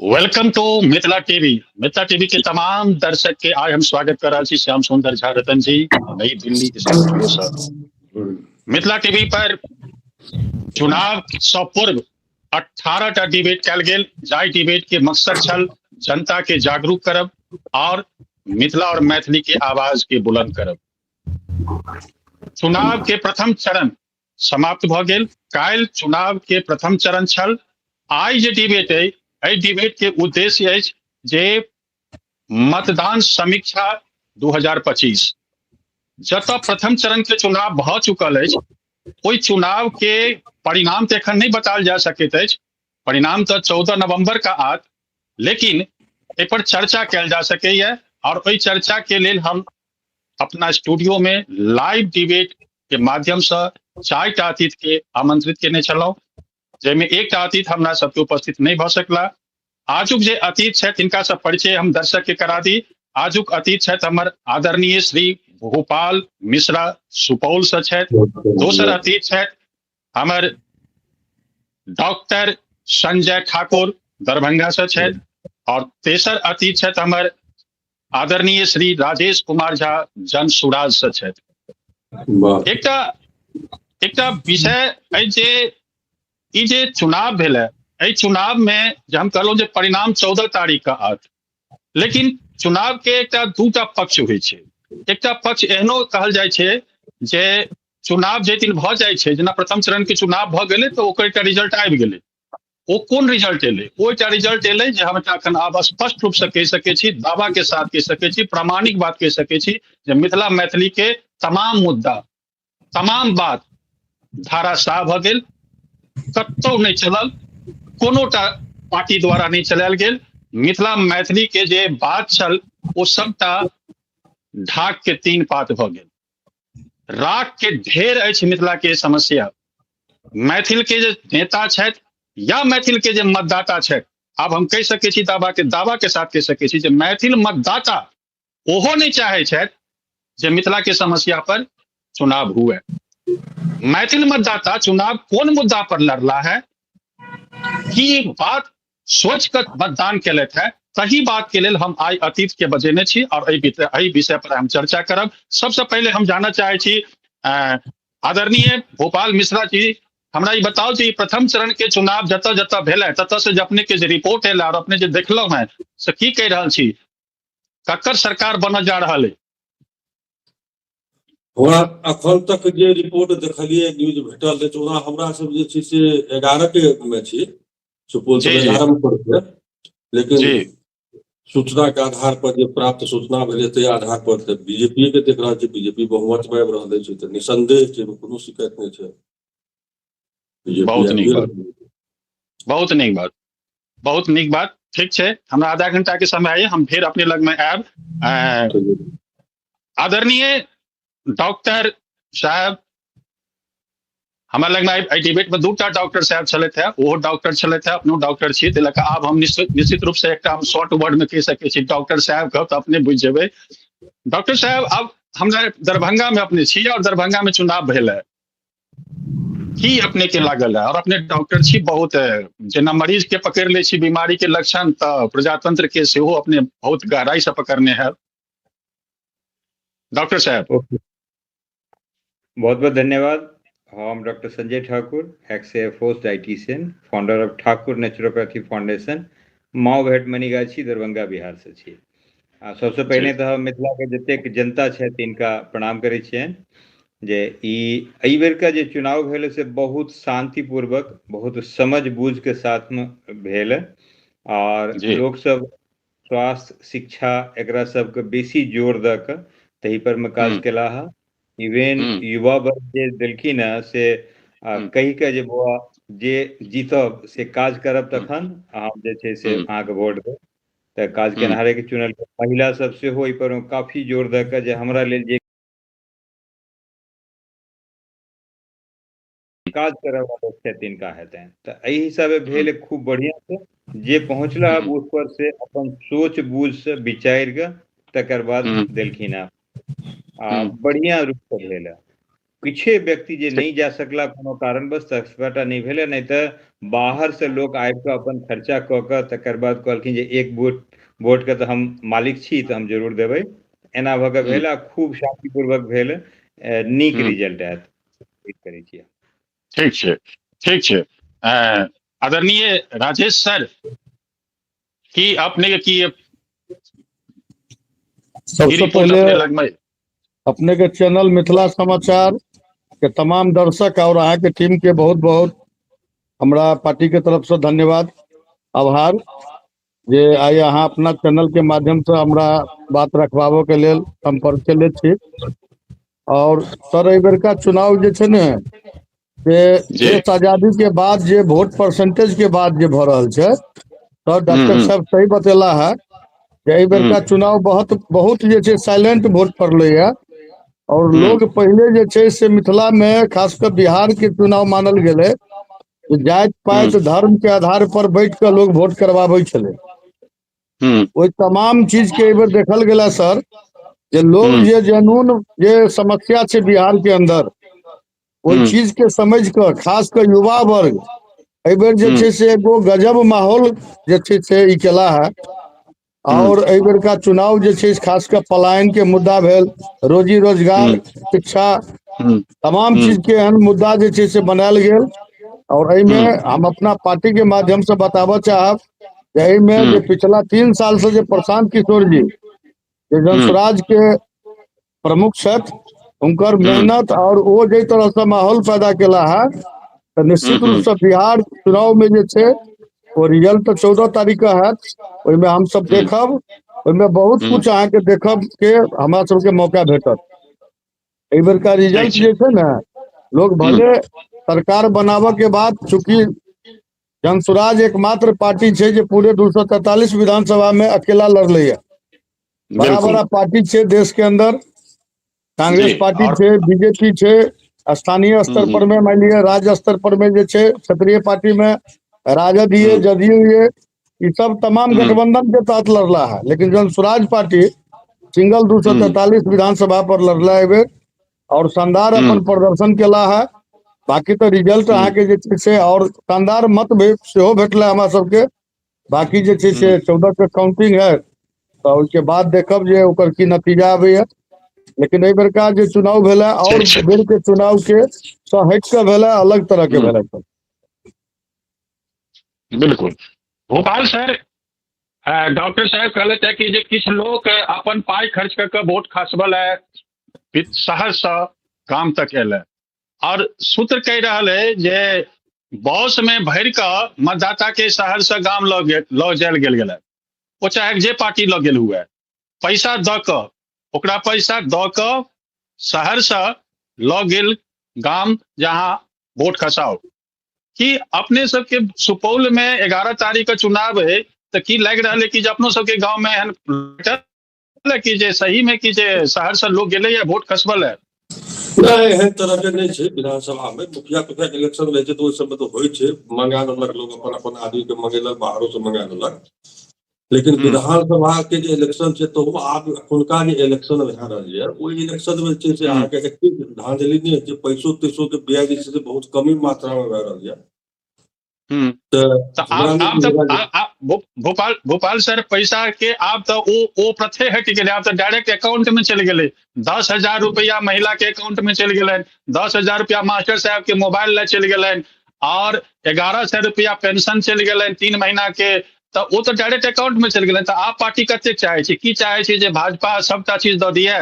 Welcome to Mithila TV. Mithila TV के तमाम दर्शक के आज हम स्वागत कर रहा छी श्याम सुंदर झा रतन जी नई दिल्ली स्टूडियो से। मिथिला टीवी पर चुनाव से पूर्व 18टा डिबेट कल गेल, जाहि डिबेट के मकसद छल जनता के जागरूक करब और मिथिला और मैथिली के आवाज के बुलंद करब। चुनाव के प्रथम चरण समाप्त भ गेल। काल्हि चुनाव के प्रथम चरण छल। आई जे डिबेट है, एहि डिबेट के उद्देश्य है जे मतदान समीक्षा 2025 जतऽ प्रथम चरण के चुनाव भ चुकल है, ओहि चुनाव के परिणाम तो एखन नहीं बताल जा सकैत अछि। परिणाम तो 14 नवंबर का आत, लेकिन एहि पर चर्चा कल जा सकैया और ओहि चर्चा के लेल हम अपना स्टूडियो में लाइव डिबेट के माध्यम से 4टा अतिथि के आमंत्रित केने छलहुं, जैमे एकटा अतिथि हमरा सबके उपस्थित नहीं भ सकला। आजुक जे अतिथि छथि तिनका से परिचय हम दर्शक के करा दी। आजुक अतिथि छथि हमर आदरणीय श्री भोपाल मिश्रा सुपौल से छथि। दोसर अतिथि छथि हमर डॉक्टर संजय ठाकुर दरभंगा से छथि और तेसर अतिथि छथि हमर आदरणीय श्री राजेश कुमार झा जनसुराज से छथि। एकटा विषय है जे चुनाव भेल है, एहि चुनाव में जे हम कहलहुं जे परिणाम 14 तारीख का आत, लेकिन चुनाव के एकटा दूटा पक्ष होइ छै। एकटा पक्ष एहनो कहल जाइ छै जे चुनाव जे दिन भ जाइ छै, जेना प्रथम चरण के चुनाव भ गेलै तो ओकर एकटा रिजल्ट आबि गेलै। ओ कोन रिजल्ट एलै? ओ एकटा रिजल्ट एलै जे हम एखन आब स्पष्ट रूप से कहि सकै छी, दावा के साथ कहि सकै छी, प्रामाणिक बात कहि सकै छी जे मिथिला मैथिली के तमाम मुद्दा, तमाम बात धाराशाह भ गेल, कतौ नहीं चलल, कोनोटा पार्टी द्वारा नहीं चलायल गेल। मिथिला मैथिली के जे बात छल ओ सबटा ढाक के 3 पात भ गेल। राख के ढेर अछि मिथिला के समस्या। मैथिल के जे नेता छथि या मैथिल के जे मतदाता छथि, आब हम कहि सकै छी दावा के साथ कहि सकै छी जे मैथिल मतदाता ओहो नहीं चाहे छथि जे मिथिला के समस्या पर चुनाव हुए। मैथिल मतदाता चुनाव कोन मुद्दा पर लड़ला है, की बात सोच कर मतदान केलथि है, सही बात के लेल हम आई अतिथि के बजेने छी और एहि विषय पर हम चर्चा करब। सबसे पहले हम जानना चाहे छी आदरणीय भोपाल मिश्रा जी, हमरा ई बताओ जे प्रथम चरण के चुनाव जतऽ जतऽ भेल है ततऽ से अपने के जे रिपोर्ट है और अपने जे देखलहुं है से की कहि रहल छी, ककर सरकार बनल जा रहल है? हमरा अखन तक जे रिपोर्ट देखलिए न्यूज भेटल है, ओना हमरा सब जे छै से 11 के में छी, सुपौल से 11 में पड़ते, लेकिन सूचना के आधार पर जे प्राप्त सूचना भेले ते आधार पर बीजेपी के देख रहल छै, बीजेपी बहुमत में आबि रहल छै, तो निसंदेह छै, कोनो शिकायत नहीं छै। बहुत नीक बात, बहुत नीक बात। ठीक है, हमरा आधा घंटा के समय है, हम फिर अपने लग में आयब। आदरणीय डॉक्टर साहब, हमारे लग में डिबेट में 2टा डॉक्टर साहब छलथि है, वो डॉक्टर छलथि है, अपनो डॉक्टर छी, ताहि लऽ कऽ आब हम निश्चित रूप से एकटा हम शॉर्ट वर्ड में कहि सकै छी डॉक्टर साहब कहब तऽ अपने बुझि जेबै। डॉक्टर साहब, अब हमरा दरभंगा में अपने छी और दरभंगा में चुनाव भेल है, की अपने के लागल है? और अपने डॉक्टर छी, बहुत जेना मरीज के पकड़ ले छी बीमारी के लक्षण, तो प्रजातंत्र के सेहो अपने बहुत गहराई से पकड़ने हैं। डॉक्टर साहब बहुत बहुत धन्यवाद। हम doctor Sanjay Thakur, ex air force dietician, founder of Thakur naturopathy foundation, माओ भेट मनीगाछी, दरभंगा, बिहार से छी। सबसे पहले तो मिथिला के जतेक जनता है तिनका प्रणाम करे छियनि जे ई बेर का जे चुनाव भेल से बहुत शांतिपूर्वक, बहुत समझ बूझ के साथ में भेल और लोग सब स्वास्थ्य, शिक्षा एकरा सबके बेसी जोर द के तही पर में काज केला है। इवेन युवा वर्ग जे देलखिन है से कही के जे बौआ जे जीतब से काज करब तखन हम जे छै से अहाँ के वोट देब, तऽ काज केनहारे के चुनल। महिला सब सेहो एहि पर काफी जोर द के जे हमरा लेल जे काज करे वाला छै तिनका हेतनि, तऽ एहि हिसाबे भेल खूब बढ़िया से जे पहुंचला बूथ पर से अपन सोच बूझ से विचार के तकर बाद देलखिन है, बढ़िया रूप से भेल है। किछे व्यक्ति जे नहीं जा सकला कोनो कारणवश तकसबाटा नहीं भेले, नहीं तो बाहर से लोग आबि कऽ अपन खर्चा कऽ कऽ तकर बाद कहलखिन जे एक वोट के तो हम मालिक छी तो हम जरूर देबै, एना भऽ कऽ भेल आ खूब शांतिपूर्वक भेल, नीक रिजल्ट आयत करै छियै। ठीक छै, ठीक छै। आदरणीय राजेश सर, की अपने की सबसे पहले अपने के चैनल मिथिला समाचार के तमाम दर्शक और अहाँ के टीम के बहुत बहुत हमरा पार्टी के तरफ से धन्यवाद, आभार जे आई अहाँ अपना चैनल के माध्यम से हमरा बात रखवाबो के लेल संपर्क केले छी। और सर एहि बेर का चुनाव जे छै ने देश आजादी के बाद जे वोट परसेंटेज के बाद जे भ रहल छै, तो डॉक्टर साहब सही बतेला है जे एहि बेर का चुनाव बहुत जे छै साइलेंट वोट पड़ले है। और लोग पहले जे छै से मिथिला में खासकर बिहार के चुनाव मानल गेले जाति पाति धर्म के आधार पर बैठ कर लोग वोट करवाबे छले। ओइ तमाम चीज के एहि बेर देखल गेला सर जे लोग जे जनून जे समस्या छै बिहार के अंदर ओइ चीज के समझ कर खासकर युवा वर्ग एहि बेर जे छै से एगो गजब माहौल जे छै से ई केला है। और एहि बेर का चुनाव जे छै खासकर पलायन के मुद्दा भेल, रोजी रोजगार, शिक्षा, तमाम चीज के एहन मुद्दा जे छै से बनायल गेल। और एहि में हम अपना पार्टी के माध्यम से बताबऽ चाहब एहि में जे पिछला 3 साल से जे प्रशांत किशोर जी जे जनसुराज के प्रमुख छथि, उनकर मेहनत और वो जे तरह से माहौल पैदा केला है, तो निश्चित रूप से बिहार चुनाव में जे छै वो रिजल्ट तो 14 तारीख का है, ओहिमे हम सब देखब, ओहिमे बहुत कुछ अहाँ के देखब के हमरा सबके मौका भेटत। एहि बेर का रिजल्ट जे छै ने, लोग भले सरकार बनाबऽ के बाद, चूंकि जनसुराज एकमात्र पार्टी छै जे पूरे 243 विधानसभा में अकेला लड़ले है। बड़ा बड़ा पार्टी छै देश के अंदर, कांग्रेस पार्टी छै, बीजेपी छै, स्थानीय स्तर पर में मान लिया राज्य स्तर पर में जे छै क्षेत्रीय पार्टी में राजद ये, जदयू ये, ये सब तमाम गठबंधन के तहत लड़ला है। लेकिन जनसुराज पार्टी सिंगल 243 विधानसभा पर लड़ला है और शानदार अपन प्रदर्शन केला है। बाकी तो रिजल्ट अहाँ के जे छै से और शानदार मत भी सेहो भेटला हमरा सबके। बाकी जे छै से 14 के काउंटिंग है, तो उसके बाद देखब जे ओकर की नतीजा आबे है। लेकिन एहि बेर का जे चुनाव भेला और बेर के चुनाव के हट के भेला, अलग तरह के भेला। बिल्कुल भोपाल सर, डॉक्टर साहब कहले थे कि जे किछ लोग अपन पाई खर्च करके वोट खसबल है, शहर से गांव तक एल और सूत्र कह रहा है जे बस में भर के मतदाता के शहर से गांव लऽ जायल गेल है। वो चाहे जे पार्टी लऽ गेल हुए, पैसा द के ओकरा पैसा द के शहर से लऽ गेल गांव जहां वोट खसाओ। कि अपने सबके सुपौल में 11 तारीख का चुनाव है, तो की लग रहा है कि अपनो सबके गांव में एहन कि जे सही में कि जे शहर से लोग गेले या वोट खसबल है? नहीं, एहन तरह के नहीं छे। विधानसभा में मुखिया के इलेक्शन रहे छे तो ओइ सब में तो होय छे, मंगा देलक लोग अपन अपन आदमी के मंगेलक, बाहरों से मंगा देलक। लेकिन विधानसभा के जे इलेक्शन छे तो आब अखुनका जे इलेक्शन भए रहल है, ओइ इलेक्शन में छे से अहाँ के एतेक धांधली नहीं है, पैसो तैसो के व्यय जे से बहुत कमी मात्रा में भए रहल है। भोपाल सर पैसा के आप तो वो प्रथे हट गए, आप तो डायरेक्ट अकाउंट में चल गए। 10,000 रुपया महिला के अकाउंट में चल गए, 10,000 रुपया मास्टर साहब के मोबाइल ला चल गए और 1100 रुपया पेंशन चल गए 3 महीना के, तो वो तो डायरेक्ट अकाउंट में चल गए। तो आप पार्टी कते चाहे छी, की चाहे छी जे भाजपा सबटा चीज दऽ दिए?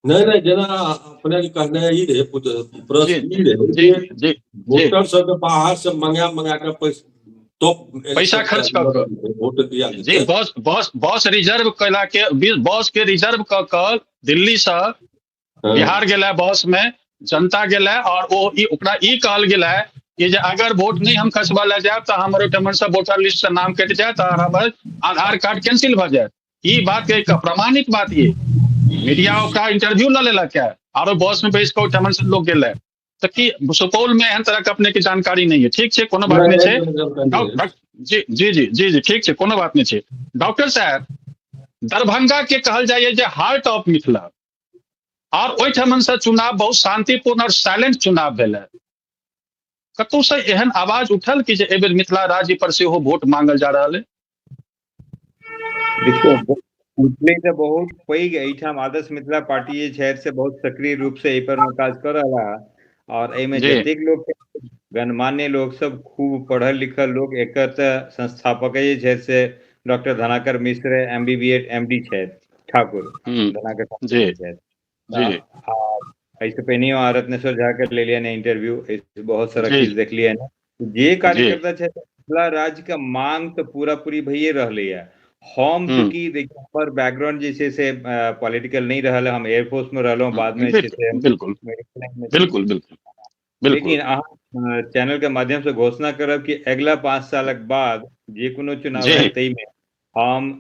नहीं जेना अपने के कहना है, ई रहे प्रश्न ई रहे वोटर सब के बाहर से मंगा के पैसा खर्च कर वोट दिया जी। बस रिजर्व कैला के, बस के रिजर्व क दिल्ली से बिहार गेला, बस में जनता गेला और वो ओकरा ई कहल गेला कि जे अगर वोट नहीं हम खसबा ले जाए तो हमारे टमन से वोटर लिस्ट से नाम कट जाए और हमारे आधार कार्ड कैंसिल भ जाए। ये बात के प्रमाणित बात, ये मीडिया का इंटरव्यू न लेला क्या और बस में बैस कर टमन से लोग गेला। तो कि सुपौल में एहन तरह के अपने की जानकारी नहीं है? ठीक है, कोनो बात नहीं है जी जी जी जी जी ठीक है, कोनो बात नहीं है। डॉक्टर साहब, दरभंगा के कहल जाए जे हार्ट ऑफ मिथिला और ओहिठमन से चुनाव बहुत शांतिपूर्ण और साइलेंट चुनाव भेल। कतौ से एहन आवाज उठल कि जे एहि बेर मिथिला राज्य पर से हो वोट मांगल जा रहा है? देखिए, उठले तो बहुत पैघ एहिठाम आदर्श मिथिला पार्टी जे छै से बहुत सक्रिय रूप से एहि पर में काज कर रहा है। और एहिमे जतेक लोग गणमान्य लोग सब खूब पढ़ल लिखल लोग, एकर तऽ संस्थापक जे छै से डॉक्टर धनाकर मिश्र MBBS MD छै ठाकुर धनाकर ठाकुर छै। ऐसे पहिने रत्नेश्वर झा के ले लिया इंटरव्यू, बहुत सारा चीज देख लिया है। जे कार्यकर्ता छै मिथिला राज्य का मांग तो पूरा पूरी भइए रहले है। हम चूंकि देखिए हमर बैकग्राउंड जे छै से पॉलिटिकल नहीं रहल, हम एयरफोर्स में रहलों, बाद में बिल्कुल बिल्कुल बिल्कुल। लेकिन अहाँ चैनल के माध्यम से घोषणा करब कि अगला 5 सालक बाद जे कोनो चुनाव है तई में हम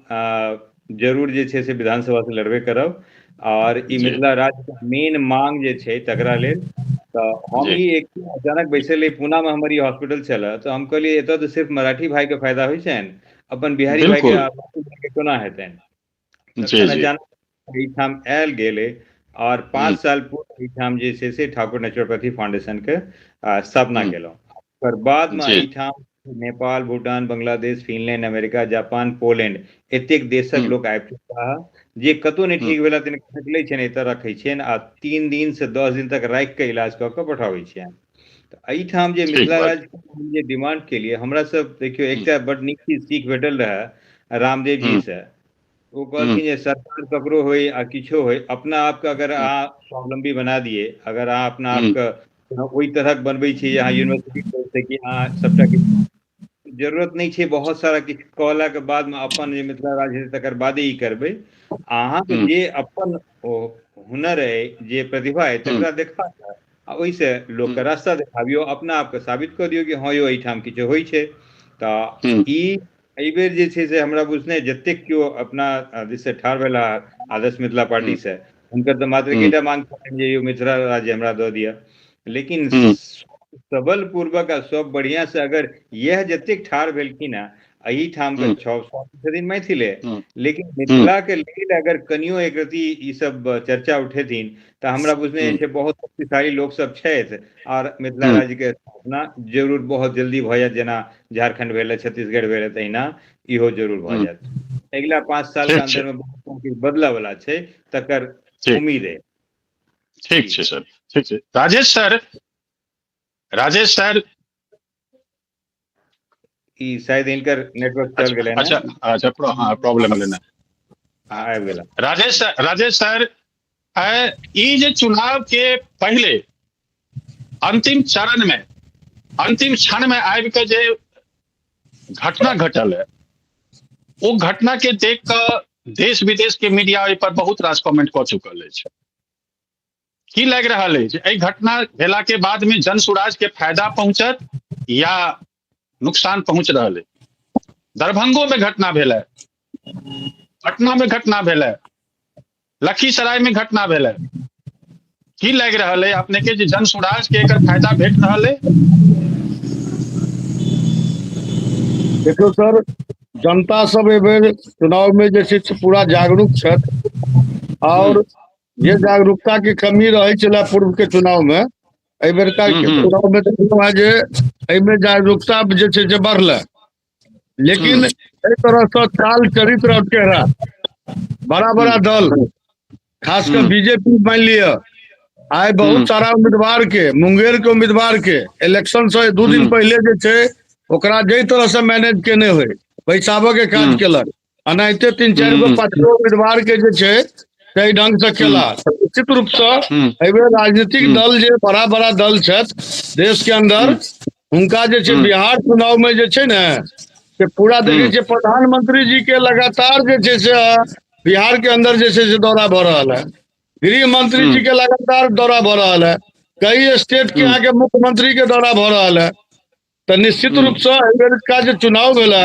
जरूर जे छै से विधानसभा से लड़बे करब। और ई मिथिला राज्य के मेन मांग जे छै तकरा लेल तो हम ही एक अचानक बैसल पुना में हमारी हॉस्पिटल चला, तो हम कहलिए एत तो सिर्फ मराठी भाई के फायदा होई छै, अपन बिहारी भाई के कोना हेतैन। अचानक आयल गेले और 5 साल पूर्व जे छै से ठाकुर नेचुरोपैथी फाउंडेशन के स्थापना केलहुं। पर बाद में एहिठाम Nepal, Bhutan, Bangladesh, Finland, America, Japan, Poland एतेक देशक लोग आबि चुका है जे कतौ नहीं ठीक भेला तने निकलै छै, एतऽ रखै छै आ 3 दिन से 10 दिन तक राखि के इलाज कऽ के पठाबै छै। तो एहिठाम जे मिथिला राज्य जे डिमांड के लिए हमरा सब देखियो एकटा बड़ नीक चीज सीख भेटल रहे रामदेव जी से। वो कहलखिन जे सरकार ककरो होय आ किछो होय, अपना आप के अगर अहाँ स्वावलंबी बना दिए, अगर अहाँ अपना आप के ओई तरह बनबै छी अहाँ यूनिवर्सिटी से कि अहाँ सबटा जरूरत नहीं छै बहुत सारा किछ कहला के बाद में अपन जे मिथिला राज्य तकर बादे ई करबै। अहाँ के जे अपन हुनर है, जे प्रतिभा है तकरा देखा आ ओहि से लोग के रास्ता देखाबियो, अपना आप के साबित कर दियो कि हाँ यो एहिठाम किछो होइ छै। तऽ ई एहि बेर जे छै से हमरा बुझने जतेक केओ अपना दिस से ठाढ़ भेला आदर्श मिथिला पार्टी से, हुनकर तऽ मात्र एकेटा मांग छलनि जे यो मिथिला राज्य हमरा दऽ दिअ। लेकिन सबल पूर्वक आ सब बढ़िया से अगर यह जतेक ठाढ़ भेलखिन है एहिठाम के 6 मैथिल है, लेकिन मिथिला के लेल अगर कनियो एक रति ई सब चर्चा उठेथिन तऽ हमरा बुझने छै बहुत शक्तिशाली लोग सब छथि और मिथिला राज्य के स्थापना जरूर बहुत जल्दी भऽ जायत। जेना झारखंड भेल, छत्तीसगढ़ भेल, तहिना इहो जरूर भऽ जायत। अगिला 5 साल के अंदर में बहुत किछु बदला वाला छै, तकर उम्मीद है। ठीक छै सर, ठीक छै। राजेश सर ई शायद इनकर नेटवर्क चल गेलै ना। अच्छा प्रॉब्लम भेलै ना। आबि गेला। राजेश सर ई जे चुनाव के पहले अंतिम चरण में, अंतिम क्षण में आबि के जे घटना घटल है, वो घटना के देख के देश विदेश के मीडिया ओहि पर बहुत रास कमेंट कऽ चुकल अछि। की लग रहा है जे एहि घटना भेला के बाद में जन सुराज के फायदा पहुंचत या नुकसान पहुंच रहा है? दरभंगो में घटना भेल है, पटना में घटना भेल है, लखीसराय में घटना भेल है। की लग रहा है अपने के जन सुराज के एकर फायदा भेट रहा है? देखियो सर, जनता सब एहि बेर चुनाव में जे छै पूरा जागरूक छथि और जे जागरूकता के कमी रहे छला पूर्व के चुनाव में, एहि बेरका चुनाव में देखलहुँ है जे एहिमे जागरूकता जे छै से बढ़लै। लेकिन एहि तरह से चाल चरित्र और चेहरा बड़ा बड़ा दल, खासकर बीजेपी मान लिया, आइ बहुत सारा उम्मीदवार के, मुंगेर के उम्मीदवार के इलेक्शन से 2 दिन पहले जे छै ओकरा जै तरह से मैनेज केने हुए बैसाबऽ के काज केलक, अनाहिते 3-4 गो 5 गो उम्मीदवार के जे छै सही ढंग से केला। निश्चित रूप से एहि बेर राजनीतिक दल जे बड़ा बड़ा दल छथि देश के अंदर, हुनका जे छै बिहार चुनाव में जे छै ने से पूरा देखै छै प्रधानमंत्री जी के लगातार जे छै से बिहार के अंदर जे छै से दौरा भऽ रहल है, गृह मंत्री जी के लगातार दौरा भऽ रहल है, कई स्टेट के यहाँ के मुख्यमंत्री के दौरा भऽ रहल है। तो निश्चित रूप से एहि बेर का जे चुनाव भेला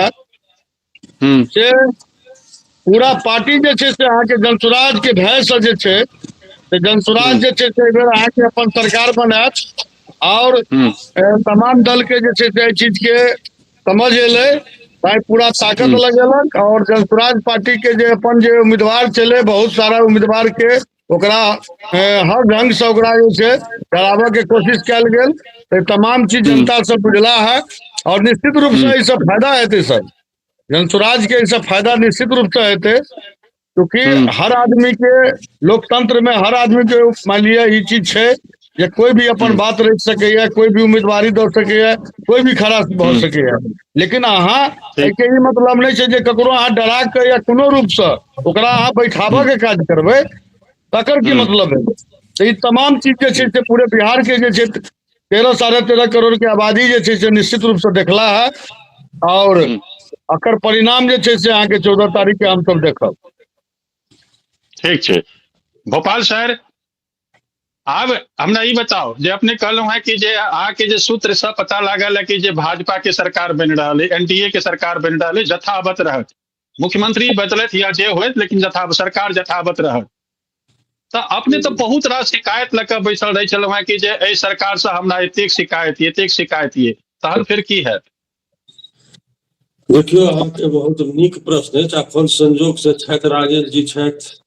से पूरा पार्टी जे छै से अहाँ के जनसुराज के भय से जे छै से जनसुराज जे छै से एहि बेर अहाँ के अपन सरकार बनायत और तमाम दल के जे छै से एहि चीज के समझ एलै, भाई पूरा ताकत लगेलक और जनसुराज पार्टी के जे अपन जे उम्मीदवार चले, बहुत सारा उम्मीदवार के ओकरा हर ढंग से ओकरा जे छै डराबे के कोशिश कयल गेल। तो तमाम चीज जनता से बुझला है और निश्चित रूप से इससे फायदा हेतै सर, जनसुराज के इससे फायदा निश्चित रूप से हेतै, क्योंकि हर आदमी के लोकतंत्र में हर आदमी के मान लिया ये चीज है जे कोई भी अपन बात रख सके, कोई भी उम्मीदवारी दे सके, कोई भी खड़ा भ सके। लेकिन अहाँ के ई मतलब नहीं है जे ककरो अहाँ डरा के या कोनो रूप से ओकरा अहाँ बैठाबे के काज करबै, तकर की मतलब है। तो ये तमाम चीज जे छै से पूरे बिहार के जे छै 13-13.5 करोड़ के आबादी जे छै से निश्चित रूप से देखला है और अकर परिणाम जे छै से अहाँ के 14 तारीख के हम सब देखब। ठीक है भोपाल शहर, आब हमरा ई बताओ जे अपने कहलौ है कि जे आके जे सूत्र से पता लागल है कि जे भाजपा के सरकार बन रहा है, एनडीए के सरकार बन रहा है, यथावत रहत, मुख्यमंत्री बदलत या जे होत लेकिन सरकार यथावत रहत। तो अपने तो बहुत रास शिकायत लग बैसल रहे छल कि जे एहि सरकार से हमरा एतेक शिकायत ये, तहन फिर की है? देखियो अहाँके बहुत नीक प्रश्न है। अखन संजोग से छथि राजेश जी छथि,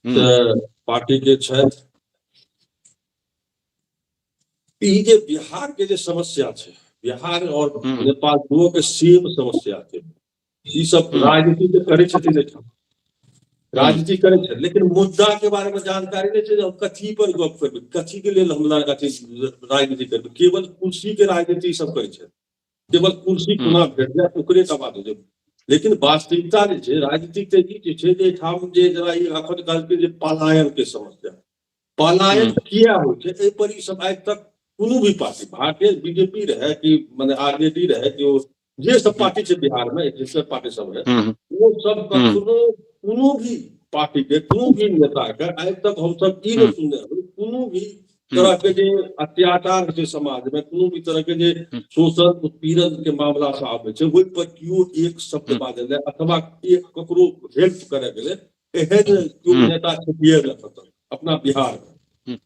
पार्टी के छथि। ई जे बिहार के जे समस्या है, बिहार और नेपाल दुओ के सेम समस्या है। ई सब राजनीति तो करे छथिन, राजनीति करे छथिन, लेकिन मुद्दा के बारे में जानकारी नहीं है। कथी पर गप करबे, कथी के लेल हमरा कथी राजनीति करबे, केवल कुर्सी के राजनीति सब करे छथिन, केवल कुर्सी कोना भेट जाए ओकरे टा बात है। लेकिन वास्तविकता जे छै राजनीतिक जे छै जे ठाम जे जरा ई अखन काल के जे पलायन के समस्या, पलायन किया हो छै एहि पर ई सब आज तक कोनो भी पार्टी, भारतीय बीजेपी रहे कि माने आरजेडी रहे कि जे सब पार्टी छै बिहार में जिससे पार्टी सब है, वो सब कोनो भी पार्टी के कोनो भी नेता के आज तक हम सब ई नहीं सुनने कोनो भी तरह के जे अत्याचार छै समाज में, कोनो भी तरह के जे शोषण उत्पीड़न के मामला से आवे छै, ओहि पर कियो एक शब्द बाजल अथवा एक ककरो हेल्प करे के लेल एहन कियो नेता छथिए न अपना बिहार में।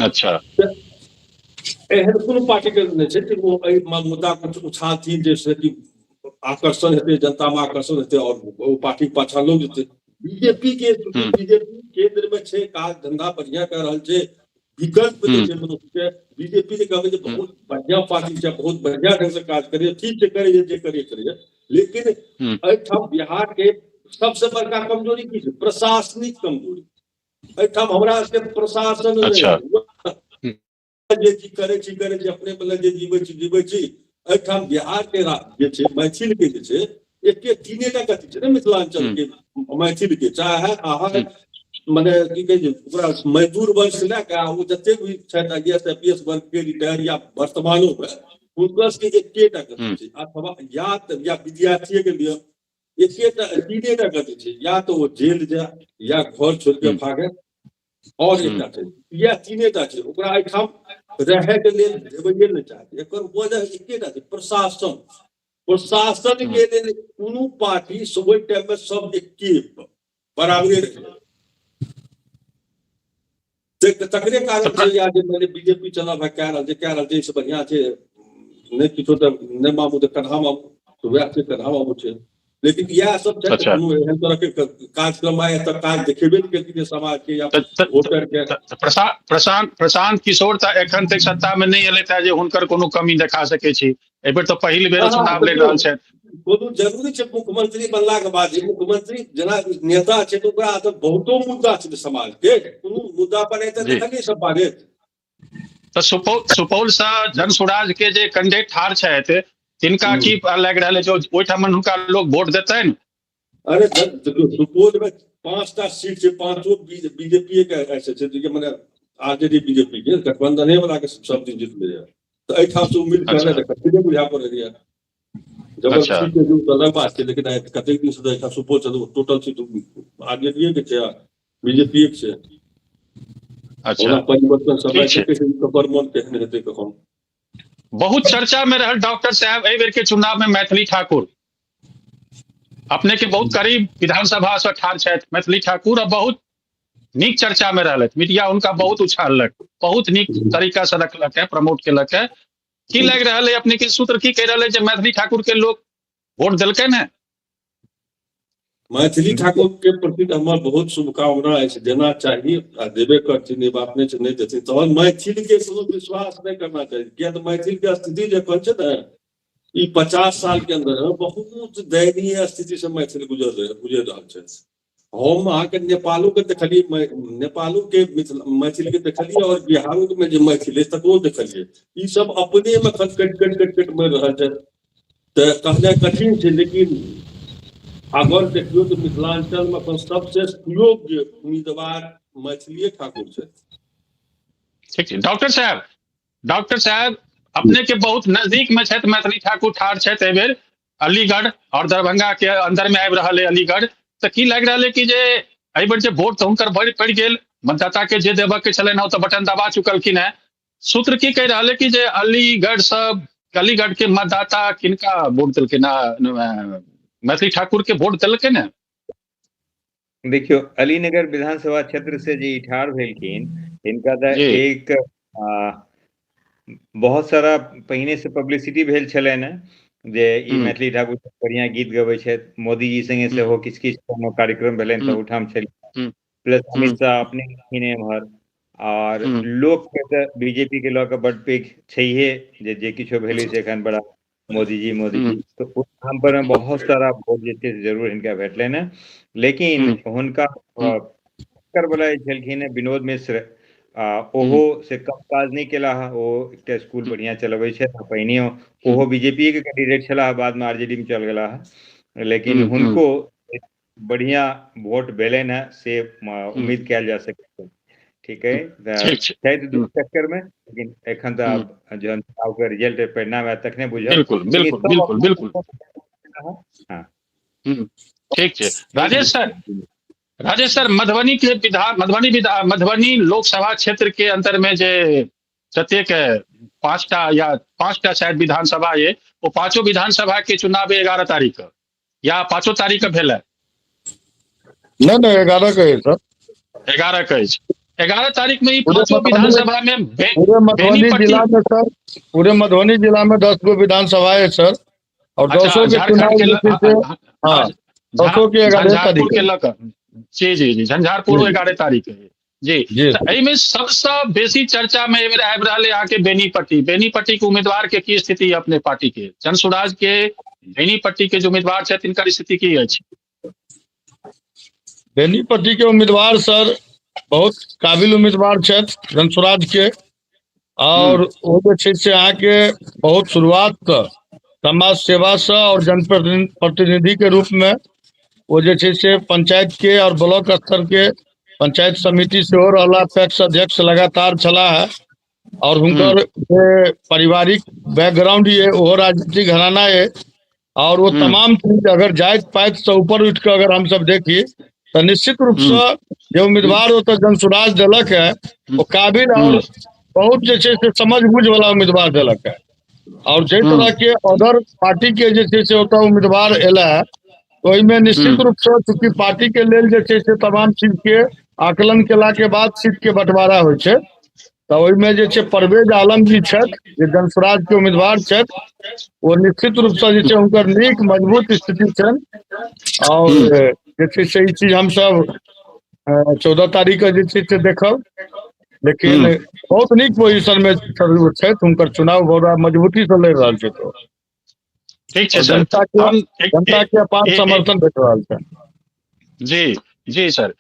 अच्छा, एहन कोनो पार्टी के नहीं छै कि वो मुद्दा कुछ उछालथिन जैसे कि आकर्षण हेतै, जनता में आकर्षण हेतै और वो पार्टी के पाछा लोग जेतै। बीजेपी केंद्र में छै, काज धंधा बढ़िया कर रहल छै, विकल्प जे छै मनुष्य के। बीजेपी के कहबै जे बहुत बढ़िया पार्टी छै, बहुत बढ़िया ढंग से काज करे, ठीक से करे जे करे। लेकिन एहिठाम बिहार के सबसे बड़का कमजोरी की छै? प्रशासनिक कमजोरी। एहिठाम हमरा के प्रशासन जे करे छी अपने बल जे जीवे छी। एहिठाम बिहार के जे छै मैथिल के जे छै एके तीने टा गति छै ने, मिथिलांचल के मैथिल के, चाहे अहाँ माने की कहे छै ओकरा मजदूर वर्ग से लेके वो जतेक भी छथि आईएएस आईपीएस वर्ग के रिटायर या वर्तमानो में हुनकर के एकेटा गति छै, अथवा या विद्यार्थी के लिए एकेटा तीने टा गति छै, या तो वो जेल जाए या घर छोड़ के भागे, और एकटा छै या तीने टा छै ओकरा एहिठाम रहे के लेल देबैये नहि चाहते। एकर वजह एकेटा छै प्रशासन। प्रशासन के लेल कोनो पार्टी ओहि टाइम में सब एके बराबरे रहे, तकरे कारण छै या जे मैंने बीजेपी चला कह रहल छै से बढ़िया छै, नहीं किछो तो नहीं मामू तो कन्हा मामू, तो वह छै कन्हा मामू छै। लेकिन यह सब एहन तरह के कार्यक्रम आए तक काज देखेबे के समाज के या वोटर के। प्रशांत किशोर त एखन तक सत्ता में नहीं एले जे हुनकर कोनो कमी देखा सके छी। एहि बेर तो पहिल बेर चुनाव लड़ रहल छै, कोनो जरूरी छै मुख्यमंत्री बनला के बाद मुख्यमंत्री जेना नेता छै तो ओकरा त बहुतो मुद्दा छै समाज के, कोनो मुद्दा पर एते देखलिए सब बारे। तो सुपौल से जनसुराज के जे कैंडिडेट ठार छथि तिनका की लग रहा है जो ओहिठाम हुनका लोग वोट देतैन? अरे सुपौल में 5टा सीट छै, 5 बीजेपी के ऐसे छै जे माने आरजेडी बीजेपी के गठबंधन वाला के सब दिन जीतले है। तो एठाम से उम्मीद करले त कते बुझा पर रहिया जबरदस्ती के जो अलग बात छै। लेकिन कते दिन से एठाम सुपौल से टोटल सीट आरजेडी के छै, बीजेपी के छै। अच्छा, परिवर्तन समय के मन केहन हेतै कखन। बहुत चर्चा में रहल डॉक्टर साहब एहि बेर के चुनाव में मैथिली ठाकुर अपने के बहुत करीब विधानसभा से ठार छथि मैथिली ठाकुर, और बहुत नीक चर्चा में रहलथि, मीडिया उनका बहुत उछाललक, बहुत नीक तरीका से रखलक है, प्रमोट केलक है। की लग रहा है अपने के सूत्र की कह रहे मैथिली ठाकुर के लोग वोट दिलकन है? मैथिली ठाकुर के प्रति हमार बहुत शुभकामना है, देना चाहिए आ देवे करथिन, बात नहीं देथिन। तो मैथिल के कोनो विश्वास नहीं करना चाहिए, क्या तो मैथिल के स्थिति जो है 50 साल के अंदर बहुत दयनीय स्थिति से मैथिल गुजर रहा है। हम आके नेपालों के देखलिए, नेपालों के मैथिल के देखलिए और बिहारों में जो मैथिल है तक देखलिए, ये सब अपने में कट मर रहा है। तो कहना कठिन है, लेकिन अगर देखियो तो मिथिलांचल में सबसे योग्य उम्मीदवार मैथिली ठाकुर है। ठीक है डॉक्टर साहब अपने के बहुत नजदीक में छथि मैथिली ठाकुर ठार छथि एहि बेर अलीगढ़ और दरभंगा के अंदर में आबि रहल है अलीगढ़। तो की लग रहा है कि जे एहि बेर जे वोट तो हुनकर बढ़ि पड़ि गेल, मतदाता के जे देबऽ के छलनि तो बटन दबा चुकलखिन है। सूत्र की कहि रहल है कि जे अलीगढ़ के मतदाता किनका वोट दिलखिन, मैथिली ठाकुर के वोट दिलखिन है। देखियो अलीनगर विधानसभा क्षेत्र से जे ठार भेलखिन, इनका तो एक बहुत सारा पहिने से पब्लिसिटी भेल छलनि जे ई मैथिली ठाकुर बढ़िया गीत गबै छथि, मोदी जी संगे सेहो किछु किछु कोनो कार्यक्रम भेलनि तऽ उठाम छलै, प्लस अमित शाह अपने एम्हर और लोक के बीजेपी के लऽ कऽ बड पैघ छैहे जे किछो भेलै से एखन बड़ा मोदी जी तो उस ठाम पर बहुत सारा वोट जे छै जरूर हिनका भेटलनि हैं। लेकिन हुनका टक्कर वाला छलखिन विनोद मिश्र, ओहो से कम काज नहीं केला है। वो एक स्कूल बढ़िया चलबै छै, पहिने ओहो बीजेपी के कैंडिडेट छला, बाद में आरजेडी में चल गेला है, लेकिन हुनको बढ़िया वोट भेलनि है से उम्मीद कयल जा सकै। ठीक है, शायद दू चक्कर में, लेकिन एखन तो आब जहन चुनाव के रिजल्ट परिणाम आयत तखने बुझब। बिल्कुल हाँ ठीक है। राजेश सर मधुबनी लोकसभा क्षेत्र के अंतर में जे प्रत्येक पांचटा शायद विधानसभा है, वो पांचों विधानसभा के चुनाव 11 तारीख या 5 तारीख भेल है? नहीं 11 के है सर, 11 के 11 तारीख में पांचों विधानसभा में पूरे मधुबनी जिला में 10 गो विधानसभा है सर, और 200 के चुनाव हाँ 200 के 11 तारीख के लक जी झंझारपुर 11 तारीख है जी। में सबसे बेसी चर्चा में आबि रहल है आके बेनीपट्टी के उम्मीदवार के की स्थिति है अपने पार्टी के? जनसुराज के बेनीपट्टी के जो उम्मीदवार है तिनकर स्थिति की है? बेनीपट्टी के उम्मीदवार सर बहुत काबिल उम्मीदवार छथि जनसुराज के, और वो से आके बहुत शुरुआत समाज सेवा से और जनप्रतिनिधि के रूप में वो से पंचायत के और ब्लॉक स्तर के पंचायत समिति से हो रहा, पैक्स अध्यक्ष लगातार चला है, और उनकर पारिवारिक बैकग्राउंड ये वो राजनीतिक घराना है, और वो तमाम चीज अगर जायज पायत से ऊपर उठ कर अगर हम सब देखिए तो निश्चित रूप से जो उम्मीदवार हो तो जनसुराज दिलक है, वो काबिल और बहुत जैसे समझ बुझ वाला उम्मीदवार दिलक है। और जिस तरह के अदर पार्टी के जैसे होता उम्मीदवार एला है, तो इसमें निश्चित रूप से चूंकि पार्टी के लेल जैसे तमाम चीज के आकलन केला के बाद सीट के बंटवारा हो, तो परवेज आलम जी जनसुराज के उम्मीदवार वो निश्चित रूप से उनकर नीक मजबूत स्थिति है, और जैसे ई चीज हम सब 14 तारीख के देखब, लेकिन बहुत नीक पोजिशन में उनकर चुनाव बहुत मजबूती से लड़ रहा है, तो ठीक है जनता के अपार समर्थन भेट रहा है। जी सर,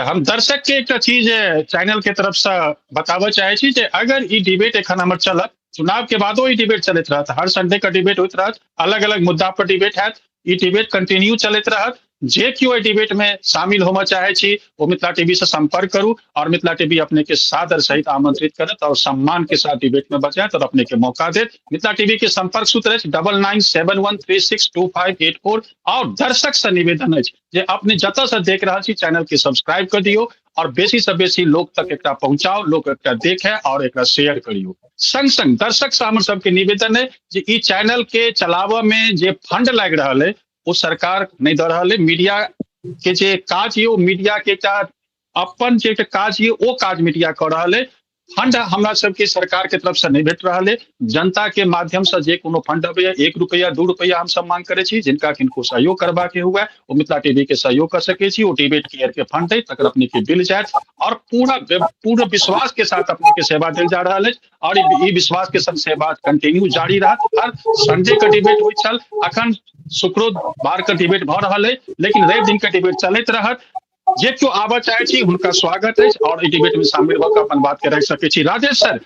हम दर्शक के एक चीज चैनल के तरफ से बताबे चाहे छी जे अगर ई डिबेट एखन हमर चलत, चुनाव के बादो ई डिबेट चलत रहत, हर संडे का डिबेट होइत रहत, अलग अलग मुद्दा पर डिबेट हैत, ई डिबेट कंटिन्यू चलत रहत। जे क्यों ए डिबेट में शामिल होना चाहे छी वो मिथिला टीवी से संपर्क करूँ, और मिथिला टीवी अपने के सादर सहित आमंत्रित करत और सम्मान के साथ डिबेट में बजात और अपने के मौका देत। मिथिला टीवी के संपर्क सूत्र है 9971362584, और दर्शक से निवेदन है जे अपने जत से देख रहा छी चैनल के सब्सक्राइब कर दियो, और बेसी से बेसी लोग तक एकरा पहुंचाओ, लोग एकरा देखे और एकरा शेयर करियो। संग संग दर्शक से हमर सबके निवेदन है जे ई चैनल के चलावे में जे फंड लाग रहा है वो सरकार नहीं दे रहा है। मीडिया के जे काज ये मीडिया के अपन जे काज ये वो काज मीडिया कर रहा है, फंड हमरा सबके सरकार के तरफ से नहीं भेट रहा है। जनता के माध्यम से जे कोनो फंड अबैया 1 रुपया 2 रुपया हम सब मांग करे छी, जिनका किनको सहयोग करबा के हुआ ओ मिथिला टीवी के सहयोग कर सके छी। ओ डिबेट केयर के फंड है तकर अपने के बिल जात और पूरा विश्वास के साथ अपने के सेवा दिल जा रहा है और ई विश्वास के संग सेवा कंटिन्यू जारी रहत। हर संडे का डिबेट होय छल, अखन शुक्रवार का डिबेट भ रहा है, लेकिन रवि दिन का डिबेट चलत रहत। जे क्यों आबऽ चाहे छी हुनका स्वागत है और ई डिबेट में शामिल होकर अपन बात के रख सके छी। राजेश सर,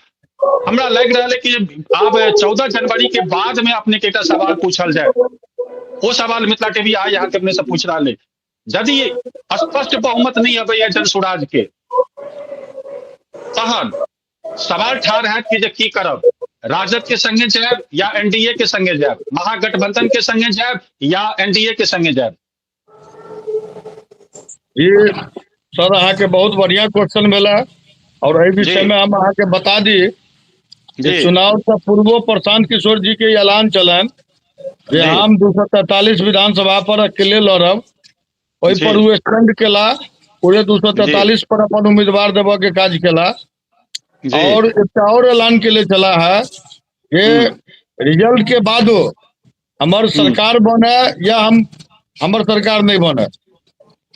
हमरा लग रहा है कि अब 14 जनवरी के बाद में अपने के एकटा सवाल पूछल जाए, वो सवाल मिथिला टीवी आज यहाँ के अपने से पूछ रहा है। यदि स्पष्ट बहुमत नहीं अबैया जनसुराज के, तहन सवाल ठाड़ है कि जे की करब, राजद के संगे जायब या एनडीए के संगे जायब, महागठबंधन के संगे जायब या एनडीए के संगे जायब? ये सर अहाँ के बहुत बढ़िया क्वेश्चन मिला और एहि विषय में हम अहाँ के बता दी कि चुनाव से पूर्व प्रशांत किशोर जी के ऐलान चलन जे हम 243 विधानसभा पर अकेले लड़ब, ओहि पर वो स्टैंड केला, पूरे 243 पर अपन उम्मीदवार देव के काज केला और एक और ऐलान के लिए चला है कि रिजल्ट के बाद हमार सरकार बने या हमार सरकार नहीं बने,